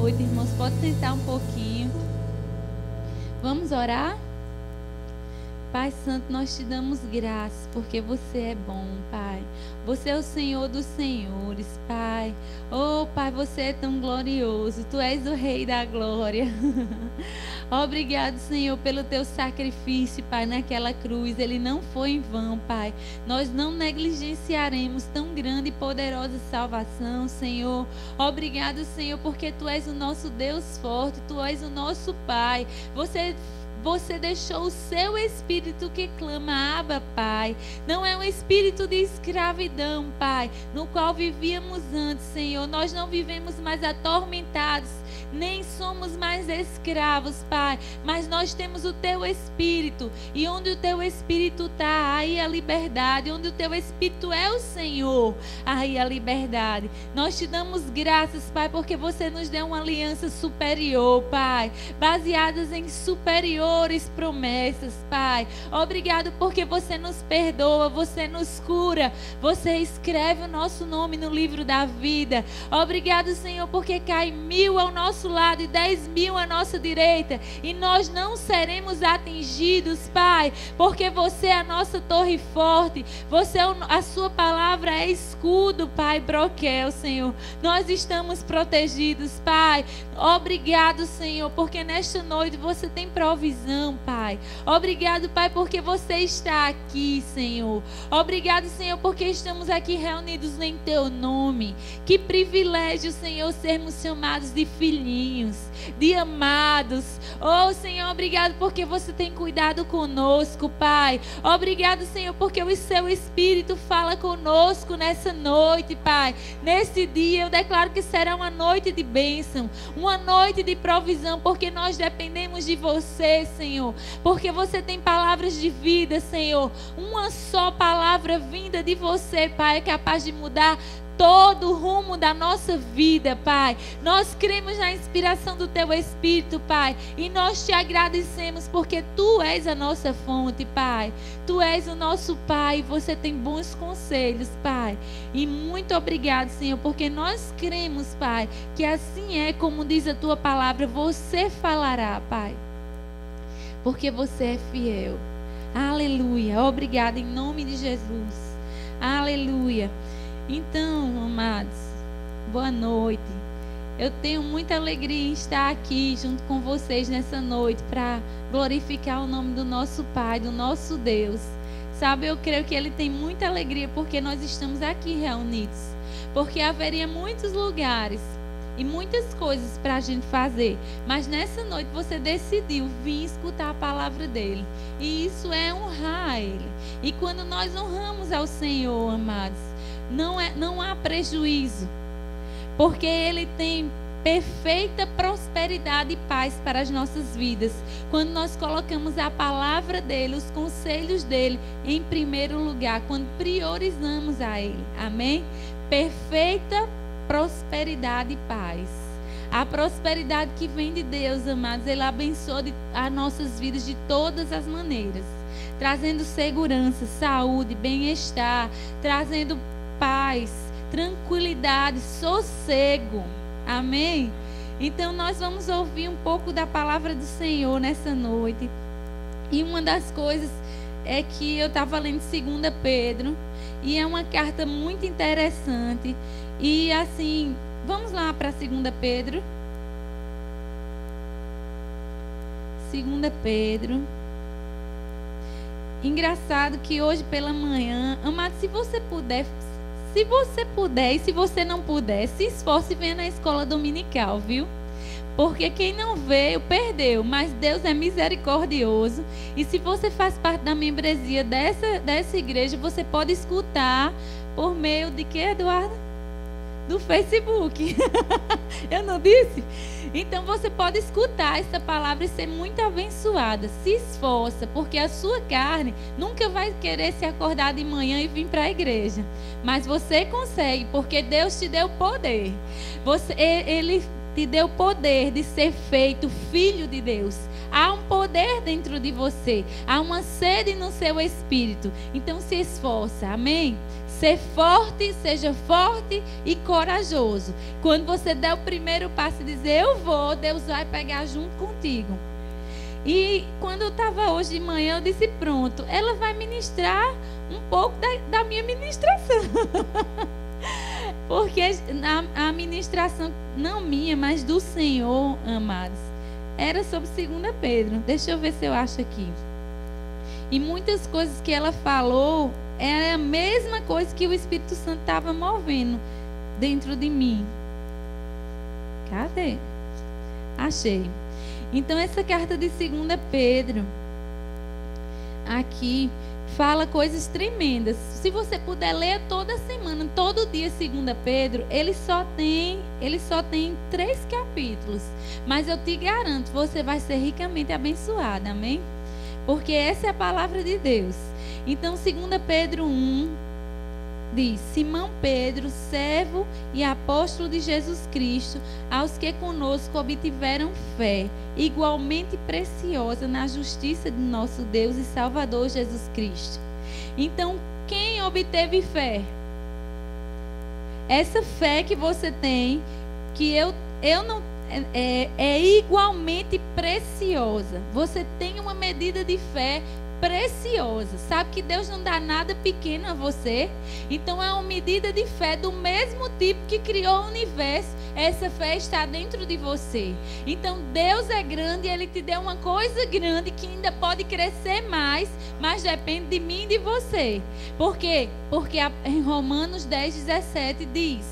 noite, irmãos. Pode sentar um pouquinho. Vamos orar? Pai Santo, nós te damos graças porque você é bom, Pai. Você é o Senhor dos senhores, Pai. Oh, Pai, você é tão glorioso. Tu és o Rei da glória. Obrigado, Senhor, pelo teu sacrifício, Pai, naquela cruz. Ele não foi em vão, Pai. Nós não negligenciaremos tão grande e poderosa salvação, Senhor. Obrigado, Senhor, porque tu és o nosso Deus forte. Tu és o nosso Pai. Você deixou o seu espírito que clama, Abba, Pai. Não é um espírito de escravidão, Pai, no qual vivíamos antes, Senhor. Nós não vivemos mais atormentados, nem somos mais escravos, Pai. Mas nós temos o teu espírito. E onde o teu espírito está, aí a liberdade. Onde o teu espírito é o Senhor, aí a liberdade. Nós te damos graças, Pai, porque você nos deu uma aliança superior, Pai, baseadas em superiores promessas, Pai. Obrigado porque você nos perdoa, você nos cura, você escreve o nosso nome no livro da vida. Obrigado, Senhor, porque cai 1000 ao nosso lado e 10.000 à nossa direita e nós não seremos atingidos, Pai, porque você é a nossa torre forte, a sua palavra é escudo, Pai, broquel, Senhor. Nós estamos protegidos, Pai. Obrigado, Senhor, porque nesta noite você tem provisão, Pai. Obrigado, Pai, porque você está aqui, Senhor. Obrigado, Senhor, porque estamos aqui reunidos em teu nome. Que privilégio, Senhor, sermos chamados de filhinhos, de amados. Oh, Senhor, obrigado porque você tem cuidado conosco, Pai. Obrigado, Senhor, porque o seu Espírito fala conosco nessa noite, Pai. Nesse dia eu declaro que será uma noite de bênção, uma noite de provisão, porque nós dependemos de você, Senhor. Porque você tem palavras de vida, Senhor. Uma só palavra vinda de você, Pai, é capaz de mudar todo o rumo da nossa vida, Pai. Nós cremos na inspiração do teu Espírito, Pai, e nós te agradecemos porque tu és a nossa fonte, Pai. Tu és o nosso Pai e você tem bons conselhos, Pai. E muito obrigado, Senhor, porque nós cremos, Pai, que assim é como diz a tua palavra, você falará, Pai, porque você é fiel. Aleluia. Obrigado em nome de Jesus. Aleluia. Então, amados, boa noite. Eu tenho muita alegria em estar aqui junto com vocês nessa noite para glorificar o nome do nosso Pai, do nosso Deus. Sabe, eu creio que Ele tem muita alegria porque nós estamos aqui reunidos. Porque haveria muitos lugares e muitas coisas para a gente fazer. Mas nessa noite você decidiu vir escutar a palavra dEle. E isso é honrar a Ele. E quando nós honramos ao Senhor, amados, não há prejuízo, porque Ele tem perfeita prosperidade e paz para as nossas vidas, quando nós colocamos a palavra dEle, os conselhos dEle em primeiro lugar, quando priorizamos a Ele, amém? Perfeita prosperidade e paz. A prosperidade que vem de Deus, amados, Ele abençoa as nossas vidas de todas as maneiras, trazendo segurança, saúde, bem-estar, trazendo paz, tranquilidade, sossego. Amém? Então nós vamos ouvir um pouco da palavra do Senhor nessa noite. E uma das coisas é que eu estava lendo 2 Pedro, e é uma carta muito interessante. E assim, vamos lá para 2 Pedro. 2 Pedro. Engraçado que hoje pela manhã, amado, se você puder e se você não puder, se esforce e venha na escola dominical, viu? Porque quem não veio, perdeu. Mas Deus é misericordioso. E se você faz parte da membresia dessa igreja, você pode escutar por meio de quê, Eduardo? Do Facebook. Eu não disse? Então você pode escutar essa palavra e ser muito abençoada. Se esforça, porque a sua carne nunca vai querer se acordar de manhã e vir para a igreja. Mas você consegue, porque Deus te deu poder. Ele te deu poder de ser feito filho de Deus. Há um poder dentro de você. Há uma sede no seu espírito. Então se esforça, amém? Seja forte e corajoso. Quando você der o primeiro passo e dizer eu vou, Deus vai pegar junto contigo. E quando eu estava hoje de manhã, eu disse pronto, ela vai ministrar um pouco da minha ministração. Porque a ministração, não minha, mas do Senhor, amados, era sobre 2 Pedro. Deixa eu ver se eu acho aqui. E muitas coisas que ela falou é a mesma coisa que o Espírito Santo estava movendo dentro de mim. Cadê? Achei. Então essa carta de 2 Pedro aqui fala coisas tremendas. Se você puder ler toda semana, todo dia 2 Pedro, ele só tem 3 capítulos. Mas eu te garanto, você vai ser ricamente abençoada, amém? Porque essa é a palavra de Deus. Então 2 Pedro 1 diz: Simão Pedro, servo e apóstolo de Jesus Cristo, aos que conosco obtiveram fé, igualmente preciosa na justiça de nosso Deus e Salvador Jesus Cristo. Então, quem obteve fé? Essa fé que você tem, que eu não é igualmente preciosa. Você tem uma medida de fé preciosa. Sabe que Deus não dá nada pequeno a você? Então é uma medida de fé do mesmo tipo que criou o universo. Essa fé está dentro de você. Então Deus é grande e Ele te deu uma coisa grande que ainda pode crescer mais, mas depende de mim e de você. Por quê? Porque em Romanos 10:17 diz,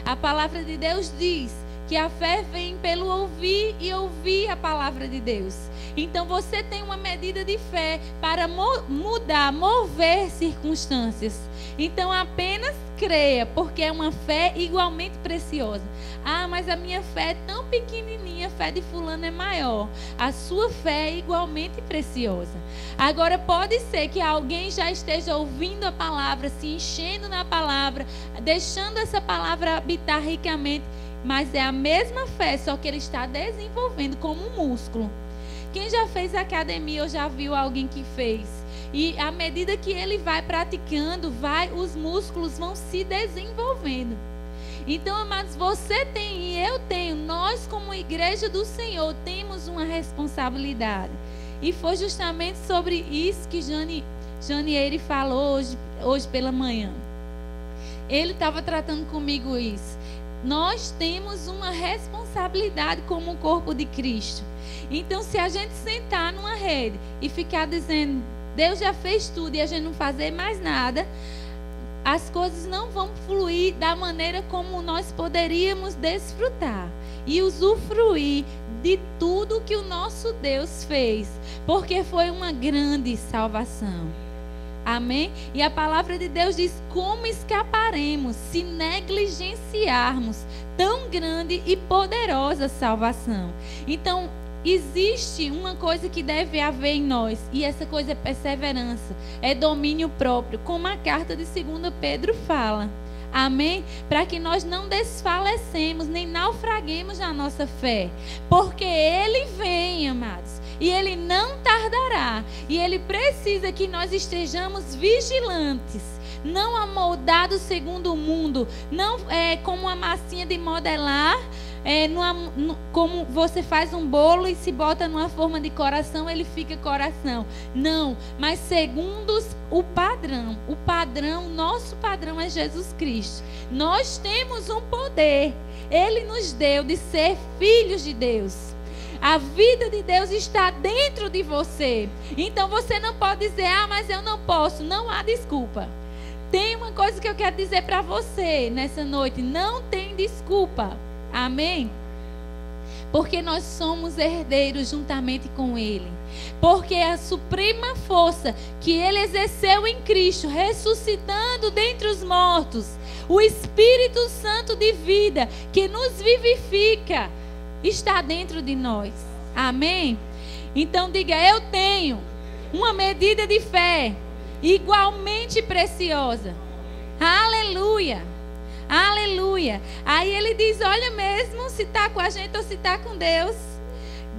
a palavra de Deus diz que a fé vem pelo ouvir e ouvir a palavra de Deus. Então você tem uma medida de fé para mover circunstâncias. Então apenas creia, porque é uma fé igualmente preciosa. Ah, mas a minha fé é tão pequenininha, a fé de fulano é maior. A sua fé é igualmente preciosa. Agora pode ser que alguém já esteja ouvindo a palavra, se enchendo na palavra, deixando essa palavra habitar ricamente, mas é a mesma fé, só que ele está desenvolvendo como um músculo. Quem já fez academia ou já viu alguém que fez? E à medida que ele vai praticando, os músculos vão se desenvolvendo. Então, amados, você tem e eu tenho, nós como igreja do Senhor temos uma responsabilidade. E foi justamente sobre isso que Janieire falou hoje pela manhã. Ele estava tratando comigo isso. Nós temos uma responsabilidade como o corpo de Cristo. Então, se a gente sentar numa rede e ficar dizendo, Deus já fez tudo e a gente não fazer mais nada, as coisas não vão fluir da maneira como nós poderíamos desfrutar e usufruir de tudo que o nosso Deus fez, porque foi uma grande salvação. Amém? E a palavra de Deus diz, como escaparemos se negligenciarmos tão grande e poderosa salvação? Então, existe uma coisa que deve haver em nós, e essa coisa é perseverança, é domínio próprio, como a carta de 2 Pedro fala. Amém? Para que nós não desfalecemos, nem naufraguemos na nossa fé. Porque Ele vem, amados, e Ele não tardará. E Ele precisa que nós estejamos vigilantes, não amoldados segundo o mundo, não como uma massinha de modelar, como você faz um bolo e se bota numa forma de coração, ele fica coração. Não, mas segundo o padrão. O padrão, nosso padrão é Jesus Cristo. Nós temos um poder. Ele nos deu de ser filhos de Deus. A vida de Deus está dentro de você. Então você não pode dizer, mas eu não posso. Não há desculpa. Tem uma coisa que eu quero dizer para você nessa noite. Não tem desculpa. Amém? Porque nós somos herdeiros juntamente com Ele. Porque a suprema força que Ele exerceu em Cristo, ressuscitando dentre os mortos, o Espírito Santo de vida que nos vivifica, está dentro de nós. Amém? Então diga, eu tenho uma medida de fé igualmente preciosa. Aleluia! Aleluia. Aí ele diz, olha mesmo, se está com a gente ou se está com Deus,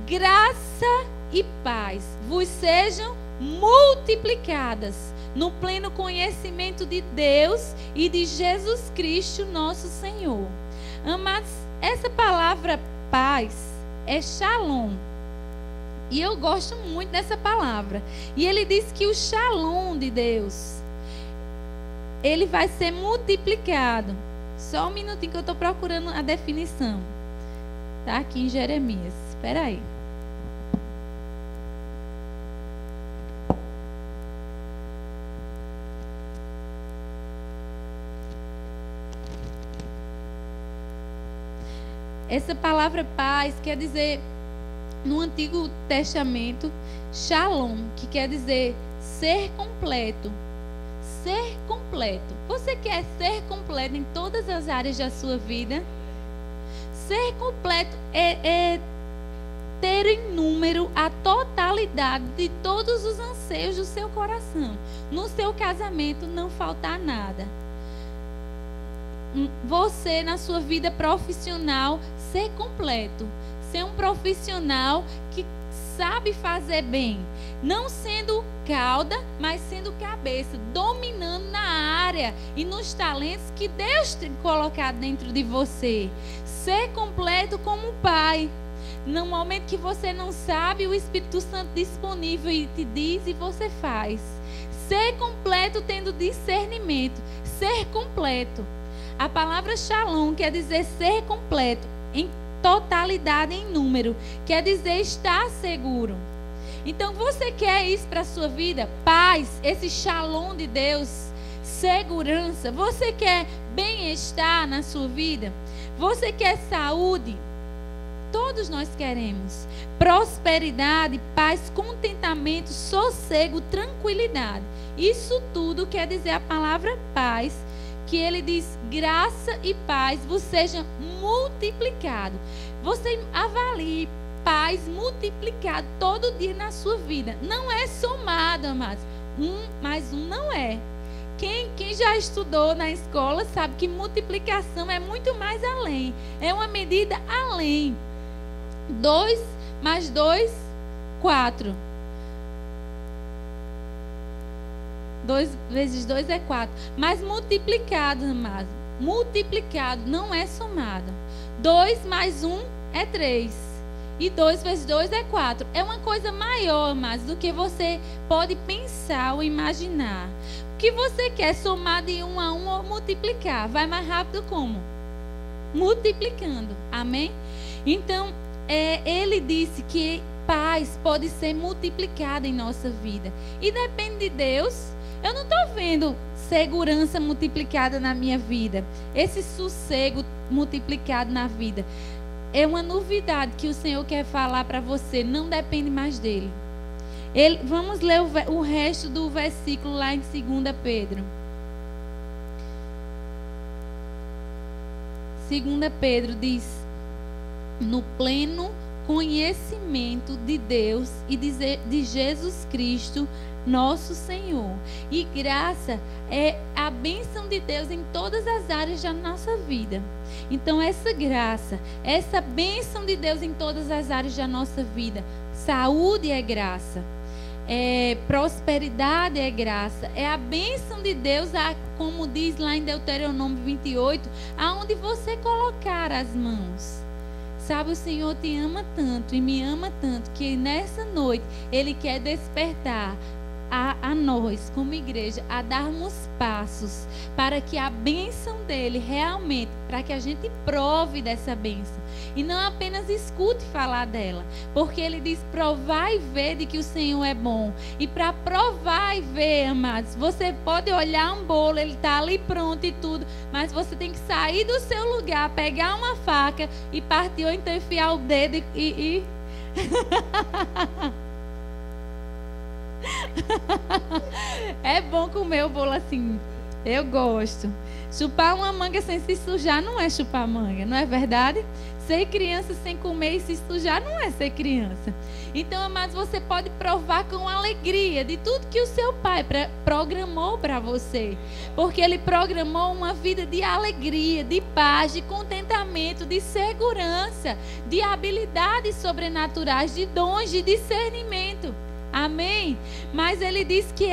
graça e paz vos sejam multiplicadas no pleno conhecimento de Deus e de Jesus Cristo, nosso Senhor. Amados, essa palavra paz é shalom. E eu gosto muito dessa palavra. E ele diz que o shalom de Deus, ele vai ser multiplicado. Só um minutinho que eu estou procurando a definição. Está aqui em Jeremias. Espera aí. Essa palavra paz quer dizer, no Antigo Testamento, shalom, que quer dizer ser completo. Ser completo. Você quer ser completo em todas as áreas da sua vida? Ser completo é ter em número a totalidade de todos os anseios do seu coração. No seu casamento não faltar nada. Você, na sua vida profissional, ser completo. Ser um profissional que sabe fazer bem. Não sendo cauda, mas sendo cabeça. Dominando na área e nos talentos que Deus tem colocado dentro de você. Ser completo como pai. No momento que você não sabe, o Espírito Santo disponível e te diz e você faz. Ser completo tendo discernimento. Ser completo. A palavra shalom quer dizer ser completo, em totalidade, em número. Quer dizer estar seguro. Então você quer isso para a sua vida? Paz, esse shalom de Deus, segurança. Você quer bem-estar na sua vida? Você quer saúde? Todos nós queremos. Prosperidade, paz, contentamento, sossego, tranquilidade. Isso tudo quer dizer a palavra paz, que ele diz graça e paz vos sejam multiplicado. Você avalie paz multiplicado todo dia na sua vida. Não é somado, amados. 1 mais 1 não é. Quem já estudou na escola sabe que multiplicação é muito mais além. É uma medida além. 2 mais 2, 4. 2 vezes 2 é 4. Mas multiplicado, amado. Multiplicado não é somado. 2 mais 1 é 3. E 2 vezes 2 é 4. É uma coisa maior, mas do que você pode pensar ou imaginar. O que você quer somar de 1 a 1 ou multiplicar? Vai mais rápido como? Multiplicando. Amém? Então, ele disse que paz pode ser multiplicada em nossa vida. E depende de Deus. Eu não estou vendo segurança multiplicada na minha vida. Esse sossego multiplicado na vida. É uma novidade que o Senhor quer falar para você. Não depende mais dele. Vamos ler o resto do versículo lá em 2 Pedro. 2 Pedro diz: no pleno conhecimento de Deus e de Jesus Cristo, nosso Senhor. E graça é a bênção de Deus em todas as áreas da nossa vida. Então essa graça, essa bênção de Deus em todas as áreas da nossa vida. Saúde é graça. Prosperidade é graça. É a bênção de Deus, como diz lá em Deuteronômio 28, aonde você colocar as mãos. Sabe, o Senhor te ama tanto e me ama tanto que nessa noite Ele quer despertar a nós, como igreja, a darmos passos para que a bênção dele realmente, para que a gente prove dessa bênção e não apenas escute falar dela, porque ele diz: provar e ver de que o Senhor é bom. E para provar e ver, amados, você pode olhar um bolo, ele está ali pronto e tudo, mas você tem que sair do seu lugar, pegar uma faca e partir, ou então enfiar o dedo e... É bom comer o bolo assim. Eu gosto. Chupar uma manga sem se sujar não é chupar manga, não é verdade? Ser criança sem comer e se sujar não é ser criança. Então, amados, você pode provar com alegria de tudo que o seu pai programou para você. Porque ele programou uma vida de alegria, de paz, de contentamento, de segurança, de habilidades sobrenaturais, de dons, de discernimento. Amém? Mas ele diz que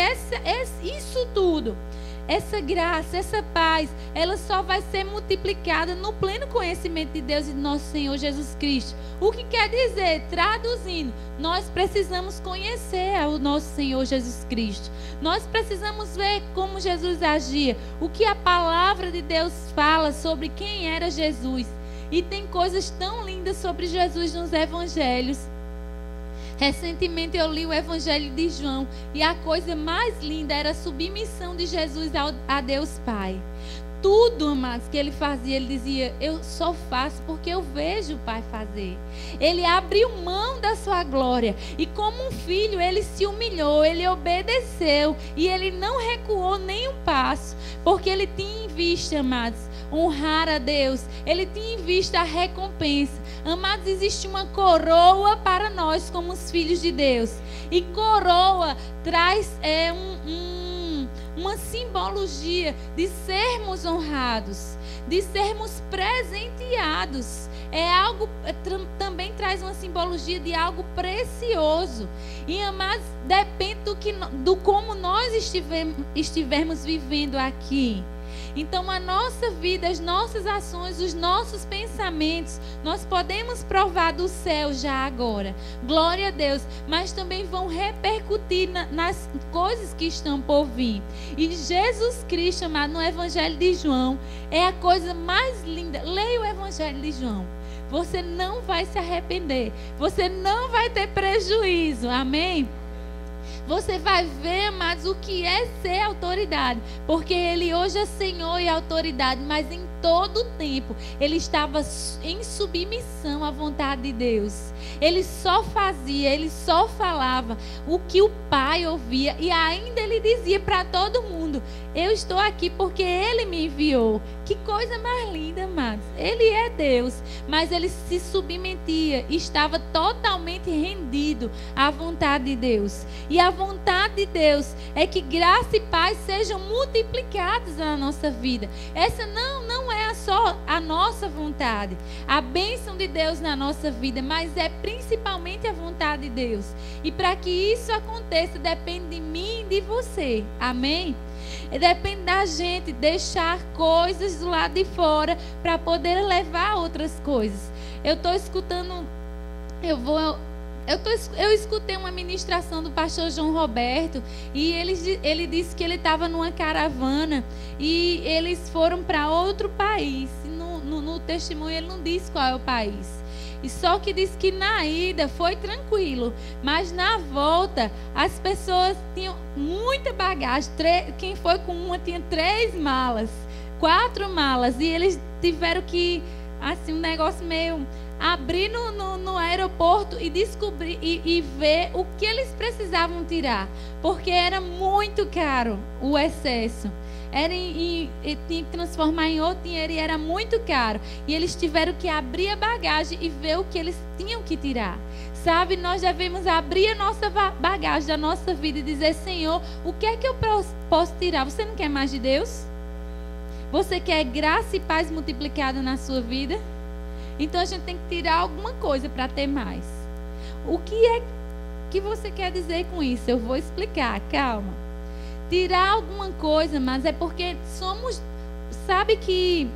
isso tudo, essa graça, essa paz, ela só vai ser multiplicada no pleno conhecimento de Deus e de nosso Senhor Jesus Cristo. O que quer dizer? Traduzindo, nós precisamos conhecer o nosso Senhor Jesus Cristo. Nós precisamos ver como Jesus agia, o que a palavra de Deus fala sobre quem era Jesus. E tem coisas tão lindas sobre Jesus nos evangelhos. Recentemente eu li o Evangelho de João e a coisa mais linda era a submissão de Jesus a Deus Pai. Tudo, amados, que ele fazia, ele dizia, eu só faço porque eu vejo o Pai fazer. Ele abriu mão da sua glória e como um filho ele se humilhou, ele obedeceu e ele não recuou nem um passo, porque ele tinha em vista, amados, honrar a Deus. Ele tinha em vista a recompensa. Amados, existe uma coroa para nós como os filhos de Deus. E coroa traz uma simbologia de sermos honrados, de sermos presenteados. Também traz uma simbologia de algo precioso. E, amados, depende do como nós estivermos vivendo aqui. Então a nossa vida, as nossas ações, os nossos pensamentos, nós podemos provar do céu já agora, glória a Deus, mas também vão repercutir nas coisas que estão por vir. E Jesus Cristo, amado, no Evangelho de João, é a coisa mais linda. Leia o Evangelho de João. Você não vai se arrepender, você não vai ter prejuízo, amém? Você vai ver, amados, o que é ser autoridade. Porque ele hoje é Senhor e autoridade, mas em todo o tempo ele estava em submissão à vontade de Deus. Ele só fazia, ele só falava o que o Pai ouvia. E ainda ele dizia para todo mundo, eu estou aqui porque ele me enviou. Que coisa mais linda, amados. Ele é Deus, mas ele se submetia, estava totalmente rendido à vontade de Deus. E a vontade de Deus é que graça e paz sejam multiplicados na nossa vida. Essa não é só a nossa vontade, a bênção de Deus na nossa vida, mas é principalmente a vontade de Deus. E para que isso aconteça, depende de mim e de você. Amém? Depende da gente deixar coisas do lado de fora para poder levar outras coisas. Eu estou escutando, eu escutei uma ministração do pastor João Roberto e ele disse que ele estava numa caravana e eles foram para outro país. No testemunho ele não disse qual é o país. E só que disse que na ida foi tranquilo, mas na volta as pessoas tinham muita bagagem. Quem foi com uma tinha 3 malas, 4 malas, e eles tiveram que, assim, um negócio meio abrir no aeroporto e descobrir e ver o que eles precisavam tirar, porque era muito caro o excesso. Tinha que transformar em outro dinheiro e era muito caro. E eles tiveram que abrir a bagagem e ver o que eles tinham que tirar. Sabe, nós devemos abrir a nossa bagagem da nossa vida e dizer, Senhor, o que é que eu posso tirar? Você não quer mais de Deus? Você quer graça e paz multiplicada na sua vida? Então a gente tem que tirar alguma coisa para ter mais. O que é que você quer dizer com isso? Eu vou explicar, calma. Tirar alguma coisa, mas é porque sabe que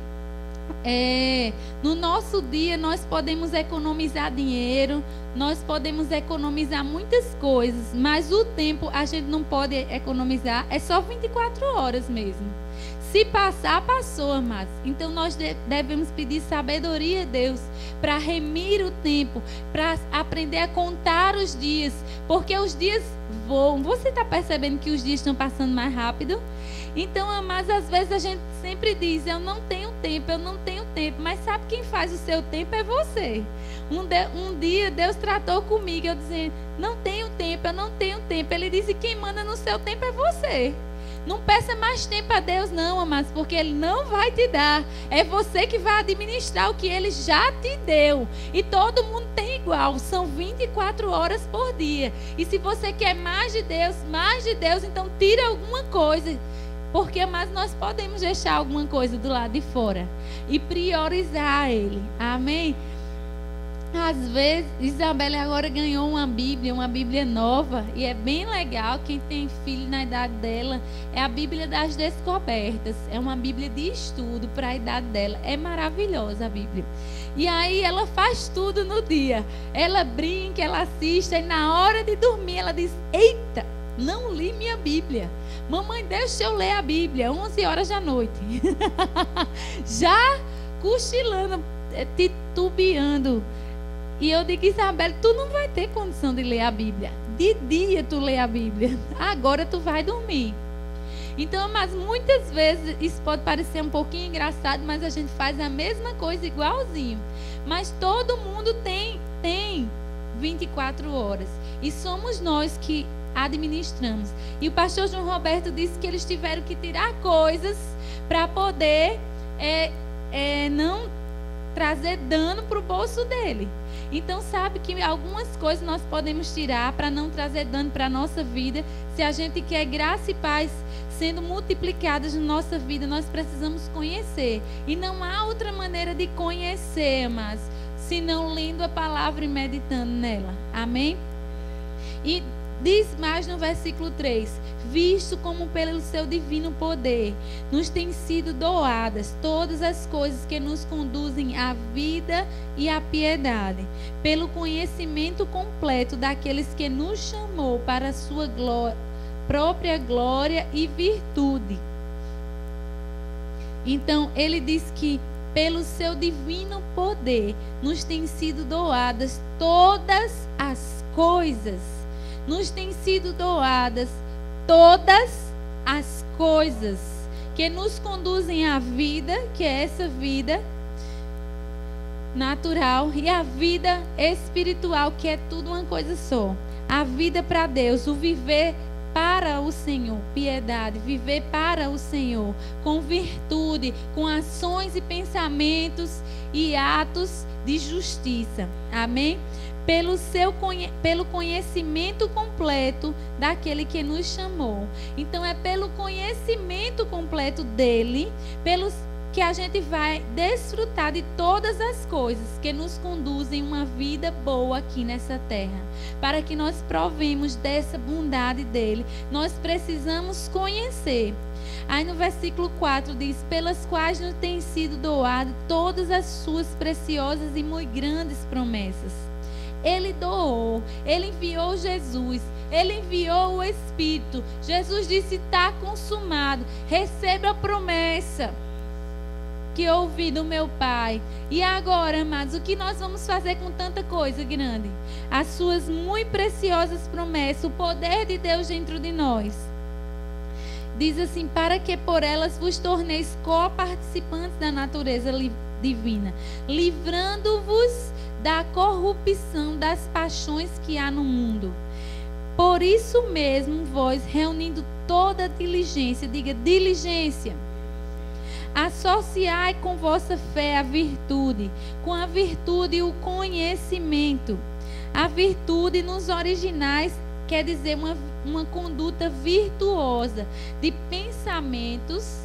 no nosso dia nós podemos economizar dinheiro, nós podemos economizar muitas coisas, mas o tempo a gente não pode economizar, é só 24 horas mesmo. Se passar, passou, amados. Então nós devemos pedir sabedoria a Deus para remir o tempo, para aprender a contar os dias, porque os dias voam. Você está percebendo que os dias estão passando mais rápido? Então, amados, às vezes a gente sempre diz, eu não tenho tempo, eu não tenho tempo. Mas sabe quem faz o seu tempo é você. Um dia Deus tratou comigo, eu dizendo, não tenho tempo, eu não tenho tempo. Ele disse, quem manda no seu tempo é você. Não peça mais tempo a Deus não, amados, porque Ele não vai te dar. É você que vai administrar o que Ele já te deu. E todo mundo tem igual, são 24 horas por dia. E se você quer mais de Deus, então tira alguma coisa. Porque, mas nós podemos deixar alguma coisa do lado de fora e priorizar Ele. Amém? Às vezes, Isabela agora ganhou uma Bíblia nova, e é bem legal. Quem tem filho na idade dela, é a Bíblia das Descobertas. É uma Bíblia de estudo para a idade dela. É maravilhosa a Bíblia. E aí ela faz tudo no dia. Ela brinca, ela assiste, e na hora de dormir ela diz: eita, não li minha Bíblia. Mamãe, deixa eu ler a Bíblia, 11 horas da noite. Já cochilando, titubeando. E eu digo: Isabela, tu não vai ter condição de ler a Bíblia. De dia tu lê a Bíblia. Agora tu vai dormir. Então, mas muitas vezes isso pode parecer um pouquinho engraçado, mas a gente faz a mesma coisa igualzinho. Mas todo mundo tem 24 horas. E somos nós que administramos. E o pastor João Roberto disse que eles tiveram que tirar coisas para poder não trazer dano para o bolso dele. Então, sabe que algumas coisas nós podemos tirar para não trazer dano para a nossa vida. Se a gente quer graça e paz sendo multiplicadas na nossa vida, nós precisamos conhecer. E não há outra maneira de conhecer, mas senão lendo a palavra e meditando nela. Amém? E diz mais no versículo 3: visto como pelo seu divino poder nos têm sido doadas todas as coisas que nos conduzem à vida e à piedade, pelo conhecimento completo daqueles que nos chamou para a sua própria glória e virtude. Então, ele diz que pelo seu divino poder nos têm sido doadas todas as coisas. Nos têm sido doadas todas as coisas que nos conduzem à vida, que é essa vida natural, e a vida espiritual, que é tudo uma coisa só. A vida para Deus, o viver para o Senhor, piedade, viver para o Senhor, com virtude, com ações e pensamentos e atos de justiça. Amém? Pelo conhecimento completo daquele que nos chamou. Então é pelo conhecimento completo dele, pelos que a gente vai desfrutar de todas as coisas que nos conduzem uma vida boa aqui nessa terra. Para que nós provemos dessa bondade dele, nós precisamos conhecer. Aí no versículo 4 diz: pelas quais nos têm sido doadas todas as suas preciosas e muito grandes promessas. Ele doou, ele enviou Jesus, ele enviou o Espírito. Jesus disse: está consumado. Receba a promessa que eu ouvi do meu Pai. E agora, amados, o que nós vamos fazer com tanta coisa grande? As suas muito preciosas promessas, o poder de Deus dentro de nós. Diz assim: para que por elas vos torneis co-participantes da natureza divina, livrando-vos da corrupção das paixões que há no mundo. Por isso mesmo, vós, reunindo toda a diligência, diga diligência, associai com vossa fé a virtude, com a virtude o conhecimento. A virtude nos originais quer dizer uma conduta virtuosa de pensamentos,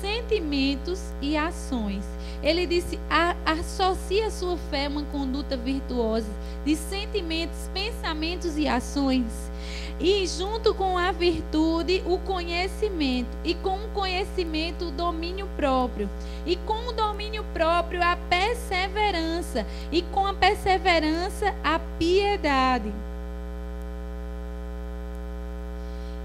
sentimentos e ações. Ele disse: associe a sua fé a uma conduta virtuosa de sentimentos, pensamentos e ações. E junto com a virtude, o conhecimento. E com o conhecimento, o domínio próprio. E com o domínio próprio, a perseverança. E com a perseverança, a piedade.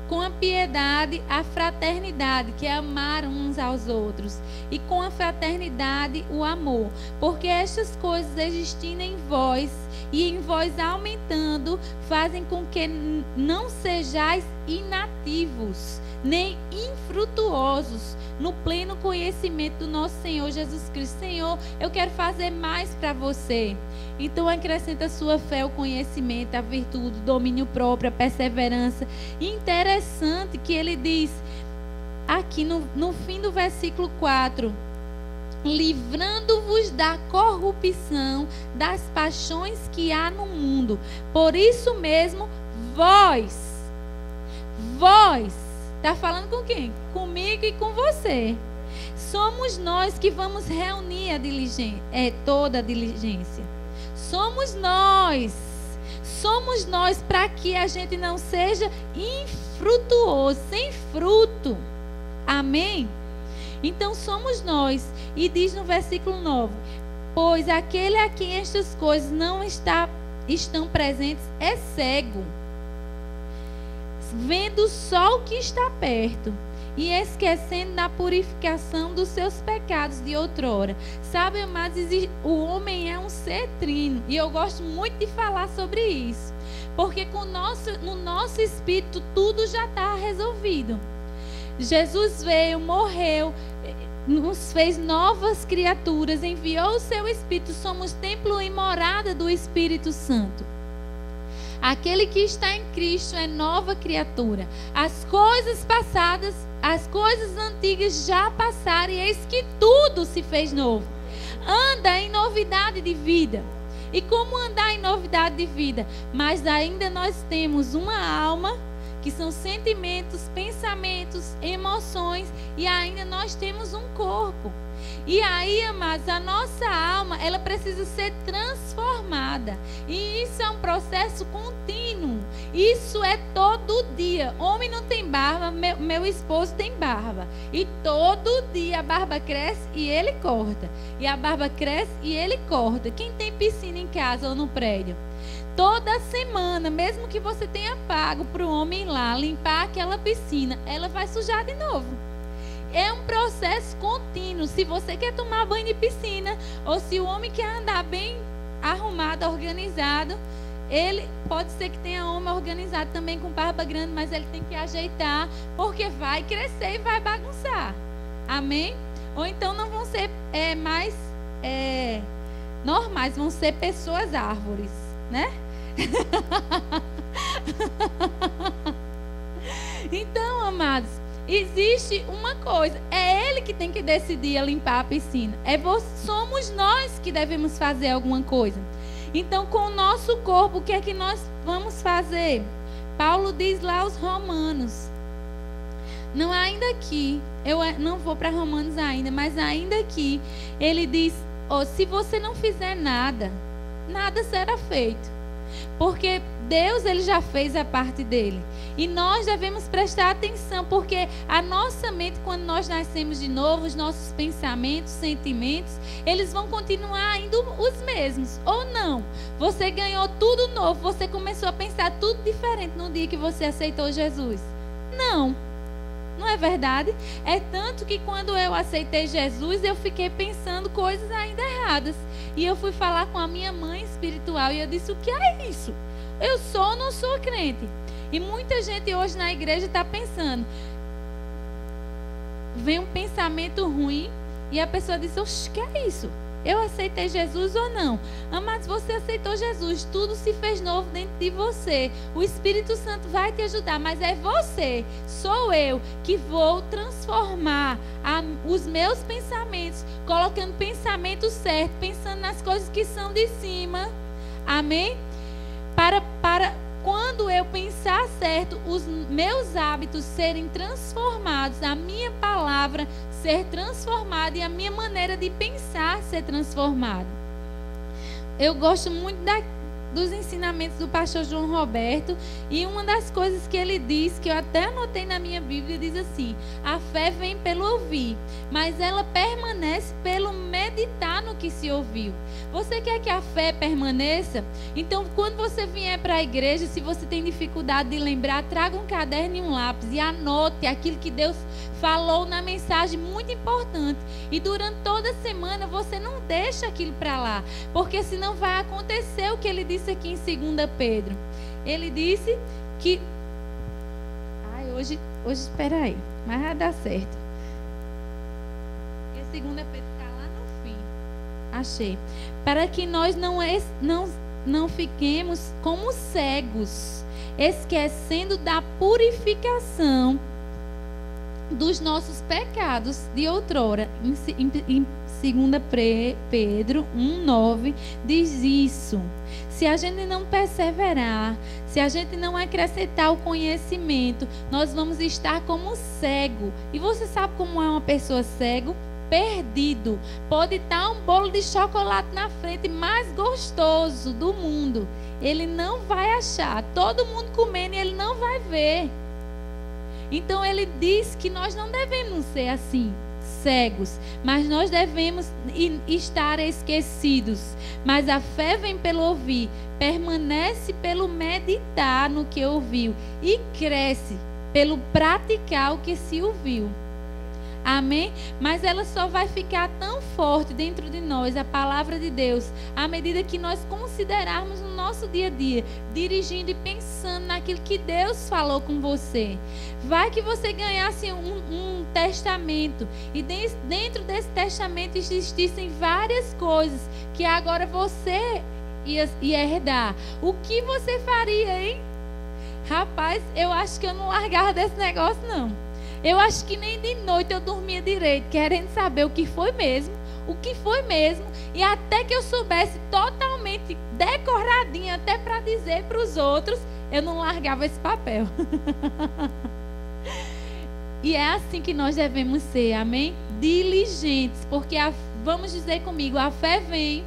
Com a piedade, a fraternidade, que é amar uns aos outros. E com a fraternidade, o amor. Porque estas coisas existindo em vós e em vós aumentando, fazem com que não sejais inativos, nem infrutuosos, no pleno conhecimento do nosso Senhor Jesus Cristo. Senhor, eu quero fazer mais para você. Então acrescenta a sua fé, o conhecimento, a virtude, o domínio próprio, a perseverança. Interessante que ele diz aqui no fim do versículo 4: livrando-vos da corrupção das paixões que há no mundo. Por isso mesmo, vós, está falando com quem? Comigo e com você. Somos nós que vamos reunir a diligência, toda a diligência. Somos nós. Somos nós para que a gente não seja infrutuoso, sem fruto. Amém? Então somos nós. E diz no versículo 9: pois aquele a quem estas coisas não estão presentes é cego, vendo só o que está perto, e esquecendo da purificação dos seus pecados de outrora. Sabe, amados, o homem é um ser trino. E eu gosto muito de falar sobre isso. Porque no nosso espírito tudo já está resolvido. Jesus veio, morreu, nos fez novas criaturas, enviou o seu Espírito. Somos templo e morada do Espírito Santo. Aquele que está em Cristo é nova criatura. As coisas passadas, as coisas antigas já passaram, e eis que tudo se fez novo. Anda em novidade de vida. E como andar em novidade de vida? Mas ainda nós temos uma alma, que são sentimentos, pensamentos, emoções, e ainda nós temos um corpo. E aí, amados, a nossa alma, ela precisa ser transformada. E isso é um processo contínuo. Isso é todo dia. Homem não tem barba, meu esposo tem barba. E todo dia a barba cresce e ele corta. E a barba cresce e ele corta. Quem tem piscina em casa ou no prédio? Toda semana, mesmo que você tenha pago para o homem ir lá limpar aquela piscina, ela vai sujar de novo. É um processo contínuo. Se você quer tomar banho de piscina, ou se o homem quer andar bem arrumado, organizado, ele pode ser que tenha homem organizado também com barba grande, mas ele tem que ajeitar, porque vai crescer e vai bagunçar. Amém? Ou então não vão ser mais normais, vão ser pessoas árvores, né? Então, amados, existe uma coisa, é ele que tem que decidir limpar a piscina. Somos nós que devemos fazer alguma coisa. Então, com o nosso corpo, o que é que nós vamos fazer? Paulo diz lá aos Romanos. Não ainda aqui, eu não vou para Romanos ainda, mas ainda aqui, ele diz, se você não fizer nada, nada será feito. Porque Deus, ele já fez a parte dele. E nós devemos prestar atenção, porque a nossa mente, quando nós nascemos de novo, os nossos pensamentos, sentimentos, eles vão continuar ainda os mesmos. Ou não. Você ganhou tudo novo, você começou a pensar tudo diferente no dia que você aceitou Jesus. Não. Não é verdade? É tanto que quando eu aceitei Jesus, eu fiquei pensando coisas ainda erradas. E eu fui falar com a minha mãe espiritual e eu disse, o que é isso? Eu sou ou não sou crente? E muita gente hoje na igreja está pensando, vem um pensamento ruim e a pessoa diz, oxe, que é isso? Eu aceitei Jesus ou não? Amados, você aceitou Jesus, tudo se fez novo dentro de você. O Espírito Santo vai te ajudar, mas é você, sou eu, que vou transformar os meus pensamentos, colocando pensamento certo, pensando nas coisas que são de cima. Amém? Para quando eu pensar certo, os meus hábitos serem transformados, a minha palavra ser transformada e a minha maneira de pensar ser transformada. Eu gosto muito dos ensinamentos do pastor João Roberto, e uma das coisas que ele diz, que eu até anotei na minha Bíblia, diz assim: a fé vem pelo ouvir, mas ela permanece pelo meditar no que se ouviu. Você quer que a fé permaneça? Então, quando você vier para a igreja, se você tem dificuldade de lembrar, traga um caderno e um lápis e anote aquilo que Deus falou na mensagem, muito importante. E durante toda a semana você não deixa aquilo para lá, porque senão vai acontecer o que ele disse aqui em 2 Pedro. Ele disse que hoje espera aí, mas vai dar certo. E 2 Pedro está lá no fim. Achei. Para que nós não fiquemos como cegos, esquecendo da purificação dos nossos pecados de outrora. Em 2 Pedro 1,9 diz isso. Se a gente não perseverar, se a gente não acrescentar o conhecimento, nós vamos estar como cego. E você sabe como é uma pessoa cego? perdido. Pode estar um bolo de chocolate na frente mais gostoso do mundo. Ele não vai achar. Todo mundo comendo e ele não vai ver. Então ele diz que nós não devemos ser assim, cegos, mas nós devemos estar esquecidos. Mas a fé vem pelo ouvir, permanece pelo meditar no que ouviu e cresce pelo praticar o que se ouviu. Amém? Mas ela só vai ficar tão forte dentro de nós, a palavra de Deus, à medida que nós considerarmos no nosso dia a dia, dirigindo e pensando naquilo que Deus falou com você. Vai que você ganhasse um testamento e dentro desse testamento existissem várias coisas que agora você ia herdar. O que você faria, hein? Rapaz, eu acho que eu não largava desse negócio, não. Eu acho que nem de noite eu dormia direito, querendo saber o que foi mesmo, e até que eu soubesse totalmente decoradinha, até para dizer para os outros, eu não largava esse papel. E é assim que nós devemos ser, amém? Diligentes, porque vamos dizer comigo, a fé vem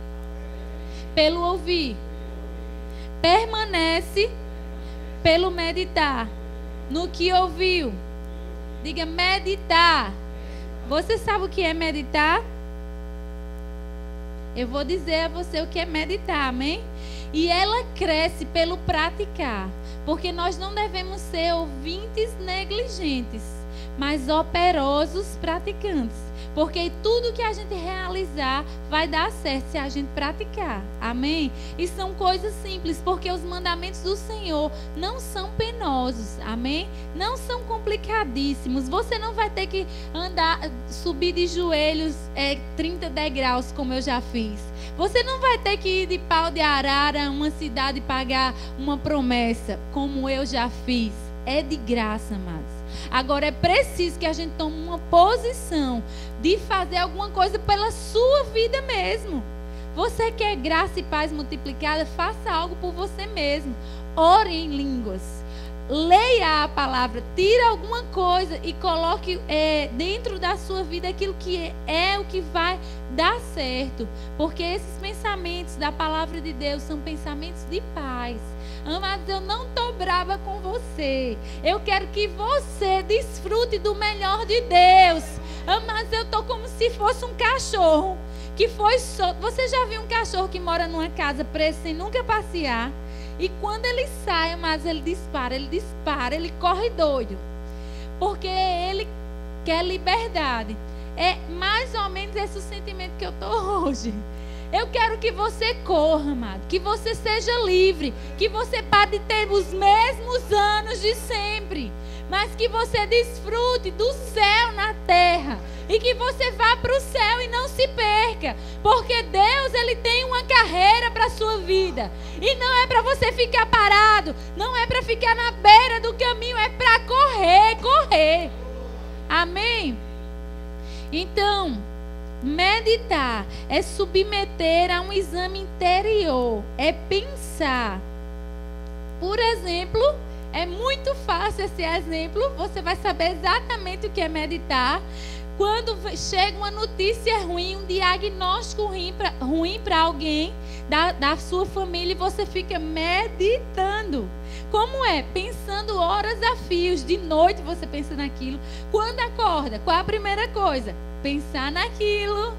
pelo ouvir, permanece pelo meditar no que ouviu. Diga meditar. Você sabe o que é meditar? Eu vou dizer a você o que é meditar, amém? E ela cresce pelo praticar. Porque nós não devemos ser ouvintes negligentes, mas operosos praticantes. Porque tudo que a gente realizar vai dar certo se a gente praticar. Amém? E são coisas simples, porque os mandamentos do Senhor não são penosos. Amém? Não são complicadíssimos. Você não vai ter que subir de joelhos 30 degraus, como eu já fiz. Você não vai ter que ir de pau de arara a uma cidade e pagar uma promessa, como eu já fiz. É de graça, amados. Agora é preciso que a gente tome uma posição de fazer alguma coisa pela sua vida mesmo. Você quer graça e paz multiplicada? Faça algo por você mesmo. Ore em línguas. Leia a palavra. Tira alguma coisa e coloque dentro da sua vida aquilo que é o que vai dar certo. Porque esses pensamentos da palavra de Deus são pensamentos de paz. Amados, eu não estou brava com você. Eu quero que você desfrute do melhor de Deus. Amados, eu estou como se fosse um cachorro que foi solto. Você já viu um cachorro que mora numa casa preso sem nunca passear? E quando ele sai, amados, ele dispara, ele corre doido. Porque ele quer liberdade. É mais ou menos esse o sentimento que eu estou hoje. Eu quero que você corra, amado, que você seja livre, que você pare de ter os mesmos anos de sempre, mas que você desfrute do céu na terra e que você vá para o céu e não se perca, porque Deus, Ele tem uma carreira para a sua vida e não é para você ficar parado, não é para ficar na beira do caminho, é para correr. Amém? Então, meditar é submeter a um exame interior, é pensar. Por exemplo, é muito fácil esse exemplo, você vai saber exatamente o que é meditar. Quando chega uma notícia ruim, um diagnóstico ruim para alguém da sua família, e você fica meditando. Como é? Pensando horas a fios, de noite você pensa naquilo. Quando acorda, qual é a primeira coisa? Pensar naquilo.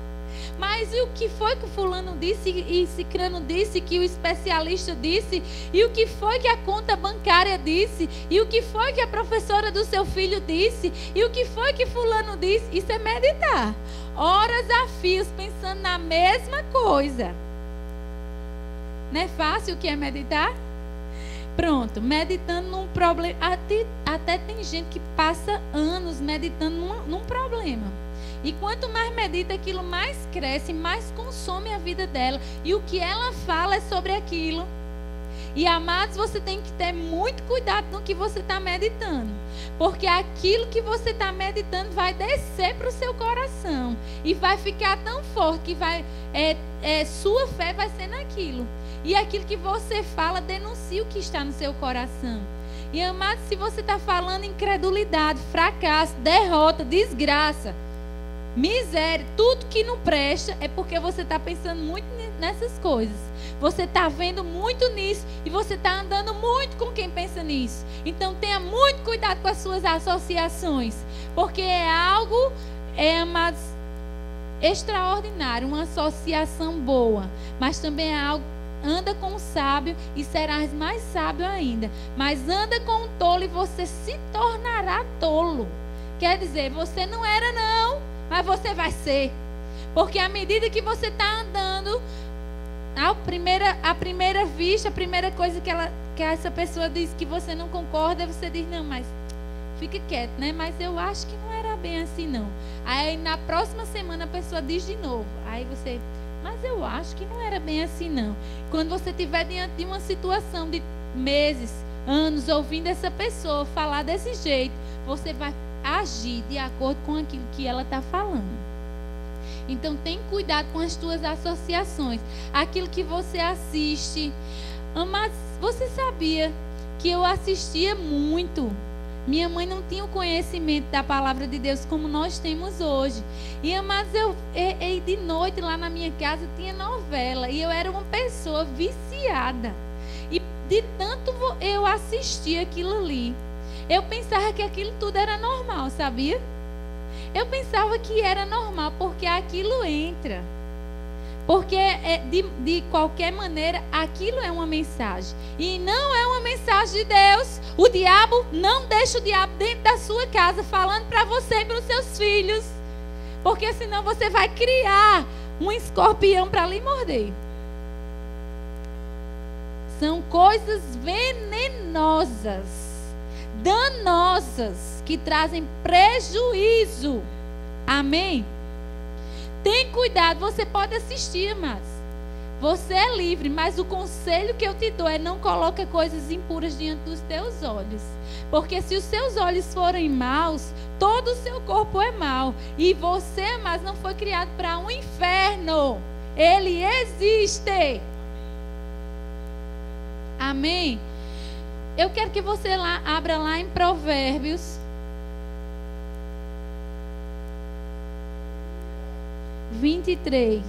Mas e o que foi que o fulano disse e cicrano disse, que o especialista disse, e o que foi que a conta bancária disse, e o que foi que a professora do seu filho disse, e o que foi que fulano disse? Isso é meditar. Horas a fios pensando na mesma coisa. Não é fácil o que é meditar? Pronto, meditando num problema. Até tem gente que passa anos meditando num problema. E quanto mais medita, aquilo mais cresce, mais consome a vida dela. E o que ela fala é sobre aquilo. E, amados, você tem que ter muito cuidado no que você está meditando. Porque aquilo que você está meditando vai descer para o seu coração. E vai ficar tão forte que sua fé vai ser naquilo. E aquilo que você fala denuncia o que está no seu coração. E, amados, se você está falando incredulidade, fracasso, derrota, desgraça, Miséria, tudo que não presta é porque você está pensando muito nessas coisas. Você está vendo muito nisso e você está andando muito com quem pensa nisso. Então tenha muito cuidado com as suas associações, porque é algo extraordinário, uma associação boa, mas também é algo. Anda com o sábio e serás mais sábio ainda. Mas anda com o tolo e você se tornará tolo. Quer dizer, você não era não, mas você vai ser. Porque à medida que você está andando, à primeira vista, a primeira coisa que essa pessoa diz que você não concorda, você diz, não, mas fica quieto, né? Mas eu acho que não era bem assim não. Aí na próxima semana a pessoa diz de novo. Aí você... Mas eu acho que não era bem assim, não. Quando você estiver diante de uma situação de meses, anos, ouvindo essa pessoa falar desse jeito, você vai agir de acordo com aquilo que ela está falando. Então, tem cuidado com as tuas associações. Aquilo que você assiste. Mas você sabia que eu assistia muito? Minha mãe não tinha o conhecimento da palavra de Deus como nós temos hoje. Mas eu de noite lá na minha casa tinha novela. E eu era uma pessoa viciada. E de tanto eu assistia aquilo ali, eu pensava que aquilo tudo era normal, sabia? Eu pensava que era normal, porque aquilo entra. Porque de qualquer maneira, aquilo é uma mensagem. E não é uma mensagem de Deus. O diabo, não deixa o diabo dentro da sua casa, falando para você e para os seus filhos. Porque senão você vai criar um escorpião para lhe morder. São coisas venenosas, danosas, que trazem prejuízo. Amém? Tem cuidado, você pode assistir, mas você é livre, mas o conselho que eu te dou é não coloque coisas impuras diante dos teus olhos. Porque se os seus olhos forem maus, todo o seu corpo é mau. E você, mas não foi criado para um inferno. Ele existe. Amém? Eu quero que você abra lá em Provérbios 23.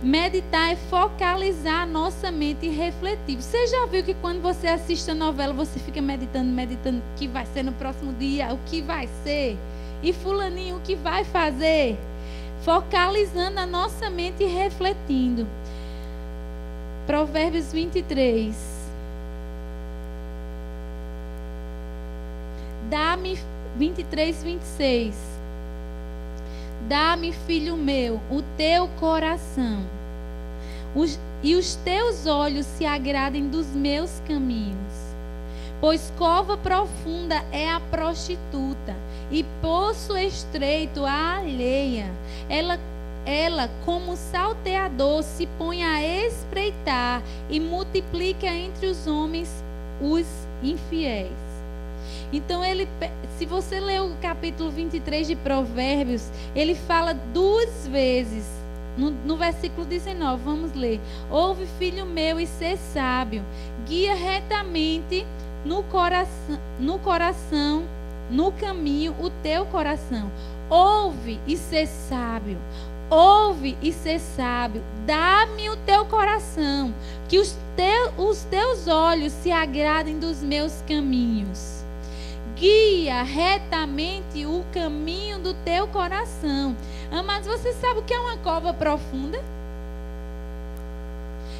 Meditar é focalizar a nossa mente e refletir. Você já viu que quando você assiste a novela, você fica meditando o que vai ser no próximo dia, o que vai ser, e fulaninho, o que vai fazer? Focalizando a nossa mente e refletindo. Provérbios 23. Dá-me 23, 26. Dá-me, filho meu, o teu coração, e os teus olhos se agradem dos meus caminhos. Pois cova profunda é a prostituta, e poço estreito a alheia. Ela, como salteador, se põe a espreitar e multiplica entre os homens os infiéis. Então, se você ler o capítulo 23 de Provérbios, ele fala 2 vezes. No versículo 19, vamos ler. Ouve, filho meu, e sê sábio. Guia retamente no caminho o teu coração. Ouve e sê sábio. Ouve e sê sábio. Dá-me o teu coração, que os teus olhos se agradem dos meus caminhos. Guia retamente o caminho do teu coração. Mas você sabe o que é uma cova profunda?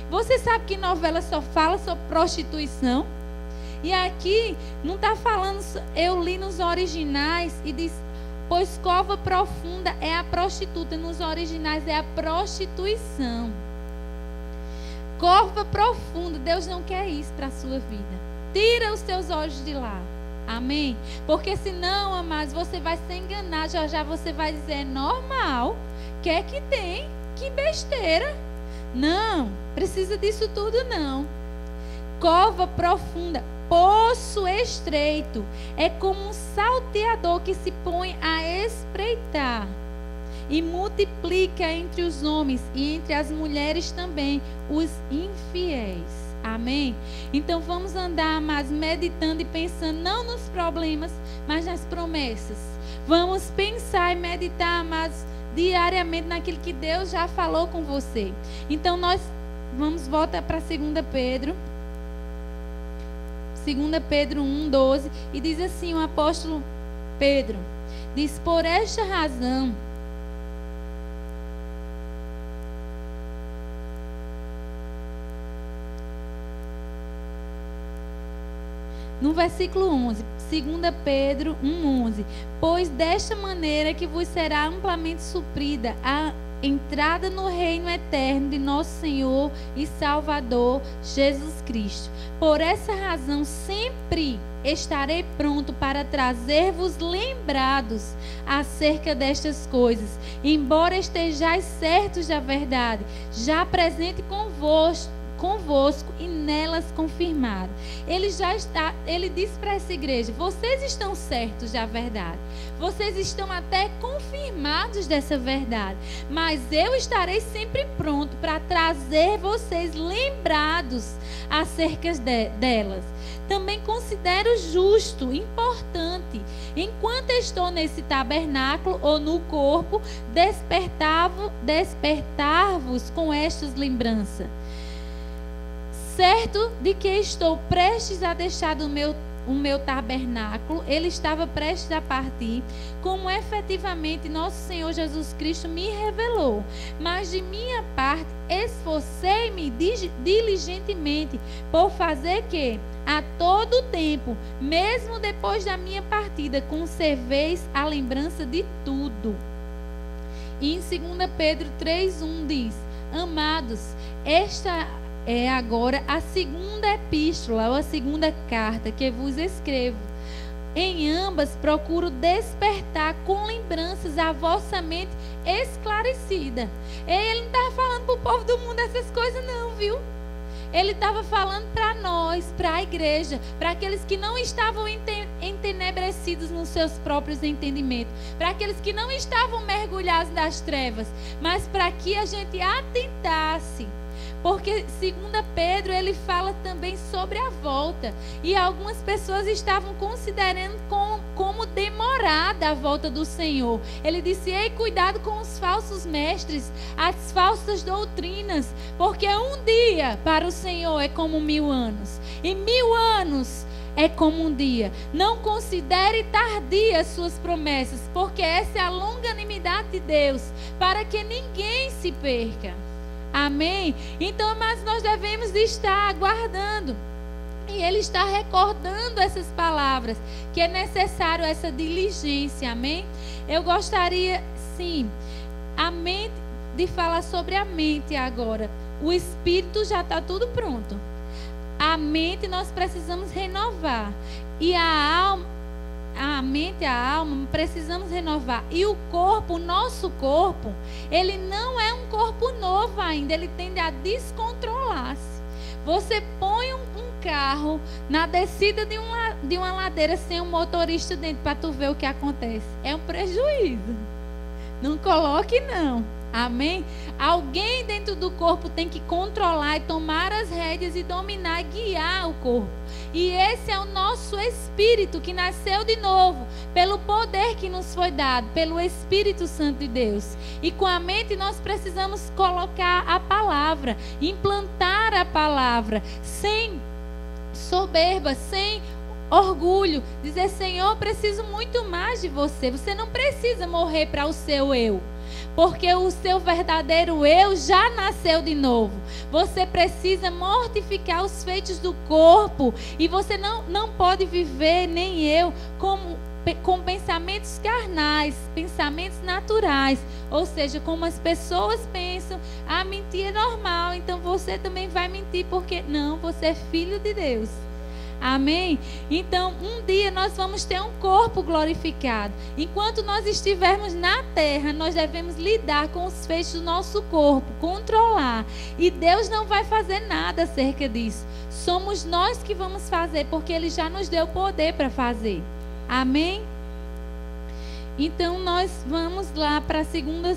Você sabe que novela só fala sobre prostituição? E aqui não está falando, eu li nos originais e diz, pois cova profunda é a prostituta. Nos originais é a prostituição. Cova profunda, Deus não quer isso para a sua vida. Tira os teus olhos de lá. Amém? Porque senão, amados, você vai se enganar. Já você vai dizer, é normal. Que é que tem? Que besteira. Não, precisa disso tudo não. Cova profunda, poço estreito. É como um salteador que se põe a espreitar e multiplica entre os homens e entre as mulheres também os infiéis. Amém? Então vamos andar mais meditando e pensando não nos problemas, mas nas promessas. Vamos pensar e meditar, amados, diariamente naquilo que Deus já falou com você. Então nós vamos voltar para 2 Pedro. 2 Pedro 1:12, e diz assim o apóstolo Pedro, diz: por esta razão, no versículo 11, 2 Pedro 1:11, pois desta maneira que vos será amplamente suprida a entrada no reino eterno de nosso Senhor e Salvador Jesus Cristo. Por essa razão sempre estarei pronto para trazer-vos lembrados acerca destas coisas, embora estejais certos da verdade, já presente convosco e nelas confirmado. Ele disse para essa igreja: vocês estão certos da verdade, vocês estão até confirmados dessa verdade, mas eu estarei sempre pronto para trazer vocês lembrados acerca delas. Também considero justo, importante, enquanto estou nesse tabernáculo ou no corpo, despertar-vos com estas lembranças, certo de que estou prestes a deixar o meu tabernáculo. Ele estava prestes a partir, como efetivamente nosso Senhor Jesus Cristo me revelou. Mas de minha parte, esforcei-me diligentemente por fazer que, a todo tempo, mesmo depois da minha partida, conserveis a lembrança de tudo. E em 2 Pedro 3:1 diz: amados, esta é agora a segunda epístola, ou a segunda carta que vos escrevo. Em ambas procuro despertar com lembranças a vossa mente esclarecida. Ele não estava falando para o povo do mundo essas coisas não, viu? Ele estava falando para nós, para a igreja, para aqueles que não estavam entenebrecidos nos seus próprios entendimentos, para aqueles que não estavam mergulhados nas trevas, mas para que a gente atentasse. Porque 2 Pedro, ele fala também sobre a volta. E algumas pessoas estavam considerando como demorada a volta do Senhor. Ele disse: ei, cuidado com os falsos mestres, as falsas doutrinas, porque um dia para o Senhor é como 1000 anos, e 1000 anos é como um dia. Não considere tardias suas promessas, porque essa é a longanimidade de Deus, para que ninguém se perca. Amém? Então, mas nós devemos estar aguardando. E ele está recordando essas palavras, que é necessário essa diligência. Amém? Eu gostaria, sim, de falar sobre a mente agora. O espírito já está tudo pronto. A mente nós precisamos renovar. E a mente e a alma precisamos renovar. E o corpo, o nosso corpo, ele não é um corpo novo ainda. Ele tende a descontrolar-se. Você põe um carro na descida de uma ladeira sem um motorista dentro para tu ver o que acontece. É um prejuízo. Não coloque não. Amém? Alguém dentro do corpo tem que controlar e tomar as rédeas e dominar e guiar o corpo. E esse é o nosso espírito que nasceu de novo, pelo poder que nos foi dado, pelo Espírito Santo de Deus. E com a mente nós precisamos colocar a palavra, implantar a palavra, sem soberba, sem orgulho. Dizer: Senhor, eu preciso muito mais de você. Você não precisa morrer para o seu eu, porque o seu verdadeiro eu já nasceu de novo. Você precisa mortificar os feitos do corpo. E você não pode viver, nem eu, com pensamentos carnais, pensamentos naturais. Ou seja, como as pessoas pensam: ah, mentir é normal, então você também vai mentir, porque não, você é filho de Deus. Amém? Então, um dia nós vamos ter um corpo glorificado. Enquanto nós estivermos na terra, nós devemos lidar com os feitos do nosso corpo, controlar. E Deus não vai fazer nada acerca disso. Somos nós que vamos fazer, porque Ele já nos deu poder para fazer. Amém? Então, nós vamos lá para a segunda...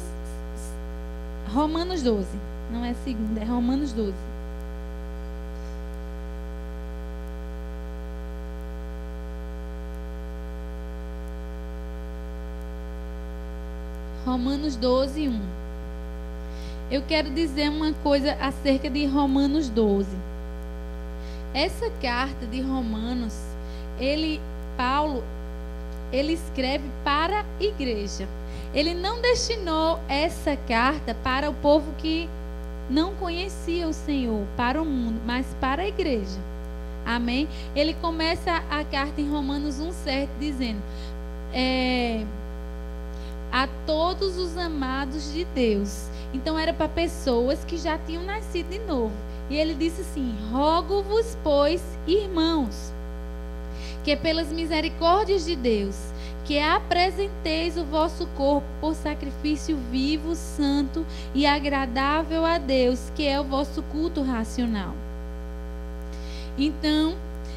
Romanos 12. Não é segunda, é Romanos 12. Romanos 12, 1. Eu quero dizer uma coisa acerca de Romanos 12. Essa carta de Romanos, Paulo, ele escreve para a igreja. Ele não destinou essa carta para o povo que não conhecia o Senhor, para o mundo, mas para a igreja. Amém? Ele começa a carta em Romanos 1,7 dizendo: a todos os amados de Deus. Então era para pessoas que já tinham nascido de novo. E ele disse assim: rogo-vos, pois, irmãos, que pelas misericórdias de Deus, que apresenteis o vosso corpo por sacrifício vivo, santo e agradável a Deus, que é o vosso culto racional. Então,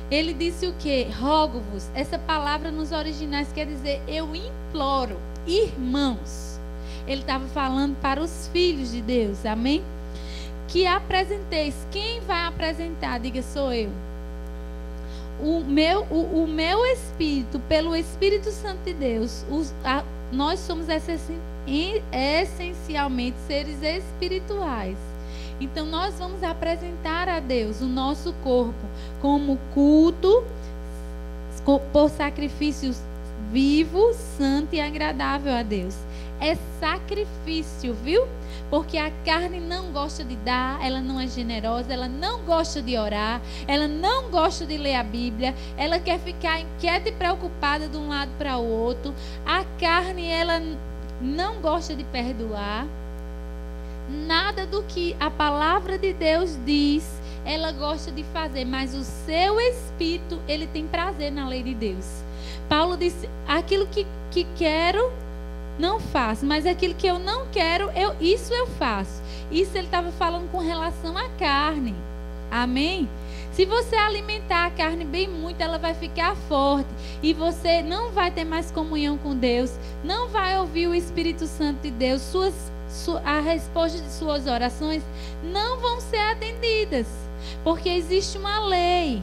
ele disse o quê? Rogo-vos. Essa palavra nos originais quer dizer eu imploro, irmãos. Ele estava falando para os filhos de Deus, amém? Que apresenteis. Quem vai apresentar? Diga, sou eu. O meu espírito, pelo Espírito Santo de Deus, nós somos essencialmente seres espirituais. Então nós vamos apresentar a Deus o nosso corpo como culto por sacrifícios vivo, santo e agradável a Deus. É sacrifício, viu? Porque a carne não gosta de dar, ela não é generosa, ela não gosta de orar, ela não gosta de ler a Bíblia, ela quer ficar inquieta e preocupada de um lado para o outro. A carne, ela não gosta de perdoar. Nada do que a palavra de Deus diz, ela gosta de fazer, mas o seu espírito, ele tem prazer na lei de Deus. Paulo disse: aquilo que quero, não faço, mas aquilo que eu não quero, isso eu faço. Isso ele estava falando com relação à carne. Amém? Se você alimentar a carne bem muito, ela vai ficar forte. E você não vai ter mais comunhão com Deus. Não vai ouvir o Espírito Santo de Deus. A resposta de suas orações não vão ser atendidas. Porque existe uma lei.